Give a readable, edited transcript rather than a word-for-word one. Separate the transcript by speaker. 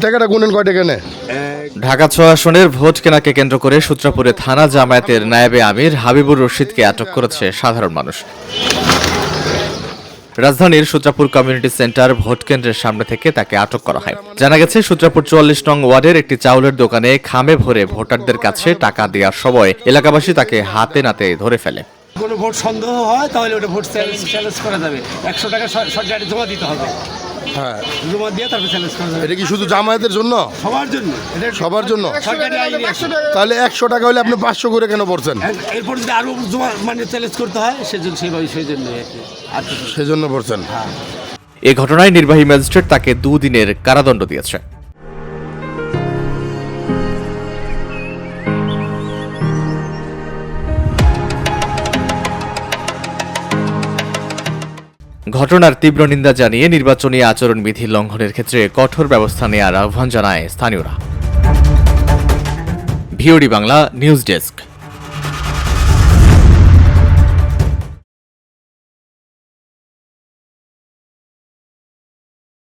Speaker 1: টাকাটা গুনেন কয় টাকা নেয়?
Speaker 2: ঢাকা ৬ আসনের ভোট কেনাকে কেন্দ্র করে সূত্রাপুরে থানা জামায়াতের নায়েবে আমির হাবিবুর রশিদকে আটক করেছে সাধারণ মানুষ। রাজধানীর সূত্রাপুর কমিউনিটি সেন্টার ভোট কেন্দ্রের সামনে থেকে তাকে আটক করা হয়। জানা গেছে, সূত্রাপুর ৪৪ নং ওয়ার্ডের একটি চাউলের দোকানে খামে ভরে ভোটারদের কাছে টাকা দেওয়ার সময় এলাকাবাসী তাকে হাতে নাতে ধরে ফেলে।
Speaker 3: কোনো ভোট সন্দেহ হয় তাহলে ওটা ভোট চ্যালেঞ্জ করা যাবে। ১০০ টাকা সরকারি জমা দিতে হবে।
Speaker 1: হ্যাঁ,
Speaker 3: জমা দিয়ে তারপর চ্যালেঞ্জ করা যাবে।
Speaker 1: এটা কি শুধু জামায়াতের জন্য?
Speaker 3: সবার জন্য। এটা
Speaker 1: সবার জন্য?
Speaker 3: সরকারি আইন আছে।
Speaker 1: তাহলে 100 টাকা হলে আপনি 500 করে কেন পড়ছেন?
Speaker 3: এরপর যদি আরো জমা মানে চ্যালেঞ্জ করতে হয় সেজন্য সেই জন্য আর কি।
Speaker 1: সেজন্য পড়ছেন।
Speaker 2: এ ঘটনায় নির্বাহী ম্যাজিস্ট্রেট তাকে 2 দিনের কারাদণ্ড দিয়েছে। ঘটনার তীব্র নিন্দা জানিয়ে নির্বাচনী আচরণবিধি লঙ্ঘনের ক্ষেত্রে কঠোর ব্যবস্থা নেওয়ার আহ্বান জানায় স্থানীয়রা। VOD Bangla news desk.